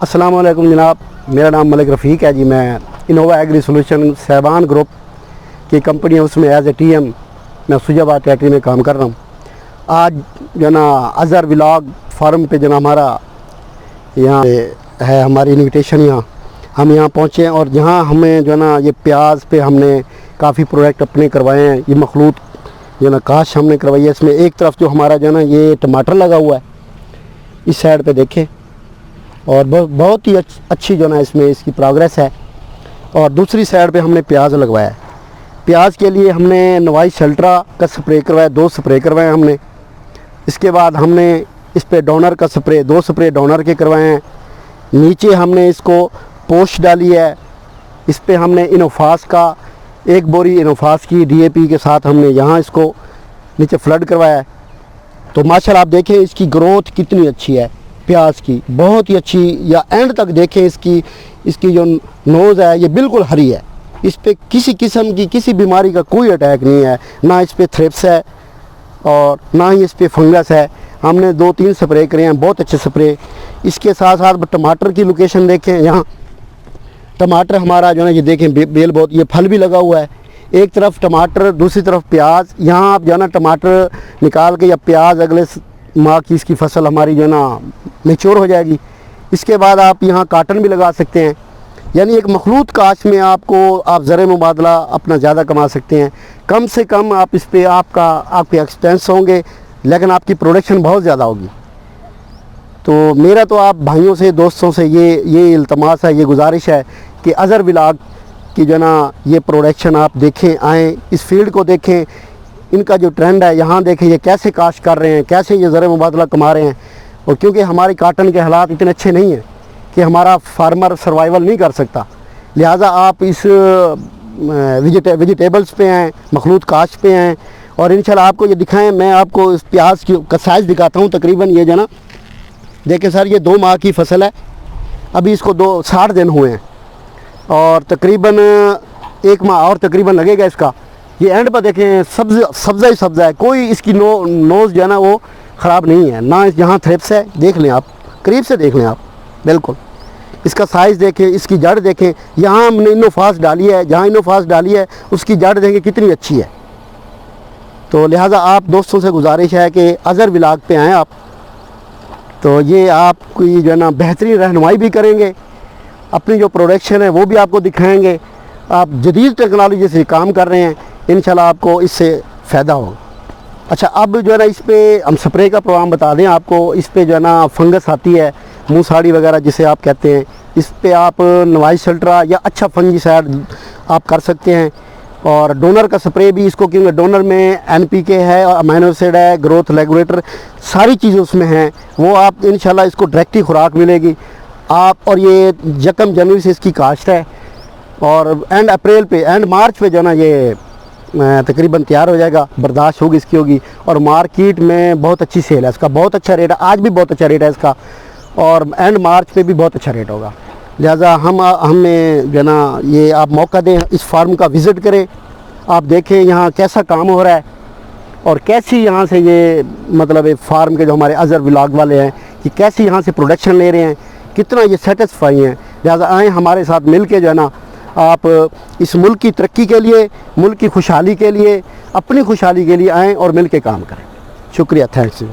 अस्सलाम वालेकुम जनाब, मेरा नाम मलिक रफ़ीक है जी। मैं इनोवा एग्री सोल्यूशन सहबान ग्रुप की कंपनी है, उसमें एज ए टीएम मैं सुजाबाद फैक्ट्री में काम कर रहा हूँ। आज जो ना अज़हर व्लॉग फार्म पे जो ना हमारा यहाँ है हमारी इन्विटेशन, यहाँ हम यहाँ पहुँचे हैं और जहाँ हमें जो ना ये प्याज पे हमने काफ़ी प्रोडक्ट अपने करवाए हैं। ये मखलूत जो ना काश हमने करवाई है। इसमें एक तरफ जो हमारा जो ना ये टमाटर लगा हुआ है, इस साइड पे देखें, और बहुत ही अच्छी जो ना इसमें इसकी प्रोग्रेस है। और दूसरी साइड पे हमने प्याज लगवाया है। प्याज के लिए हमने नवाइस अल्ट्रा का स्प्रे करवाया, 2 स्प्रे करवाए हमने। इसके बाद हमने इस पे डोनर का स्प्रे, 2 स्प्रे डोनर के करवाए हैं। नीचे हमने इसको पोस्ट डाली है, इस पे हमने इनोफास का 1 बोरी इनोफास की डीएपी के साथ हमने यहाँ इसको नीचे फ्लड करवाया है। तो माशाल्लाह आप देखें इसकी ग्रोथ कितनी अच्छी है प्याज की, बहुत ही अच्छी। या एंड तक देखें इसकी जो नोज़ है ये बिल्कुल हरी है। इस पे किसी किस्म की किसी बीमारी का कोई अटैक नहीं है, ना इस पे थ्रिप्स है और ना ही इस पे फंगस है। हमने 2-3 स्प्रे करे हैं, बहुत अच्छे स्प्रे। इसके साथ साथ टमाटर की लोकेशन देखें, यहाँ टमाटर हमारा जो है ये देखें बेल बहुत, ये फल भी लगा हुआ है। एक तरफ टमाटर, दूसरी तरफ प्याज। यहाँ आप जो ना टमाटर निकाल के या प्याज अगले माह की इसकी फसल हमारी जो ना मैच्योर हो जाएगी। इसके बाद आप यहाँ काटन भी लगा सकते हैं। यानी एक मखलूत काश में आप ज़र मुबादला अपना ज़्यादा कमा सकते हैं। कम से कम आप इस पर आपके एक्सपेंस होंगे, लेकिन आपकी प्रोडक्शन बहुत ज़्यादा होगी। तो मेरा तो आप भाइयों से, दोस्तों से ये इल्तमास है, ये गुजारिश है कि अज़हर व्लॉग की जो ना ये प्रोडक्शन आप देखें, आएँ, इस फील्ड को देखें, इनका जो ट्रेंड है यहाँ देखें, ये कैसे काश्त कर रहे हैं, कैसे ये ज़र मुबादला कमा रहे हैं। और क्योंकि हमारी काटन के हालात इतने अच्छे नहीं हैं कि हमारा फार्मर सर्वाइवल नहीं कर सकता, लिहाजा आप इस वेजिटेबल्स पे हैं, मखलूत काश्त पे हैं। और इंशाल्लाह आपको ये दिखाएं, मैं आपको इस प्याज का साइज़ दिखाता हूँ। तकरीबन ये जो ना देखें सर, ये 2 माह की फसल है, अभी इसको 60 दिन हुए हैं और तकरीबन 1 माह और तकरीबन लगेगा इसका। ये एंड पर देखें सब्ज़ा ही सब्ज़ा है, कोई इसकी नोज़ जो है ना वो ख़राब नहीं है, ना यहाँ थ्रिप्स है। देख लें आप, करीब से देख लें आप, बिल्कुल इसका साइज़ देखें, इसकी जड़ देखें। यहाँ हमने इनोफास डाली है, जहाँ इनोफास डाली है उसकी जड़ देखें कितनी अच्छी है। तो लिहाजा आप दोस्तों से गुजारिश है कि अज़हर व्लॉग पे आएँ आप, तो ये आपकी जो है ना बेहतरीन रहनुमाई भी करेंगे, अपनी जो प्रोडक्शन है वो भी आपको दिखाएंगे। आप जदीद टेक्नोलॉजी से काम कर रहे हैं, इंशाल्लाह आपको इससे फ़ायदा होगा। अच्छा, अब जो है ना इस पर हम स्प्रे का प्रोग्राम बता दें आपको। इस पर जो है ना फंगस आती है, मुँह साड़ी वगैरह जिसे आप कहते हैं, इस पर आप नवाइस अल्ट्रा या अच्छा फंजीसाइड आप कर सकते हैं। और डोनर का स्प्रे भी इसको, क्योंकि डोनर में NPK है, अमीनो एसिड है, ग्रोथ रेगुलेटर, सारी चीज़ें उसमें हैं। वो आप इंशाल्लाह इसको डायरेक्ट ही खुराक मिलेगी आप। और ये 1 जनवरी से इसकी काश्त है और एंड मार्च पे जो ना ये तकरीबन तैयार हो जाएगा, बर्दाश्त होगी इसकी होगी। और मार्केट में बहुत अच्छी सेल है इसका, बहुत अच्छा रेट है, आज भी बहुत अच्छा रेट है इसका, और एंड मार्च पे भी बहुत अच्छा रेट होगा। लिहाजा हमें जो ना ये आप मौका दें, इस फार्म का विज़िट करें, आप देखें यहाँ कैसा काम हो रहा है और कैसी यहाँ से ये मतलब फार्म के जो हमारे अज़हर व्लॉग वाले हैं कि कैसी यहाँ से प्रोडक्शन ले रहे हैं, कितना ये सेटिस्फाई हैं। लिहाजा आएँ हमारे साथ मिल के जो है ना आप इस मुल्क की तरक्की के लिए, मुल्क की खुशहाली के लिए, अपनी खुशहाली के लिए आएँ और मिल के काम करें। शुक्रिया, थैंक्स।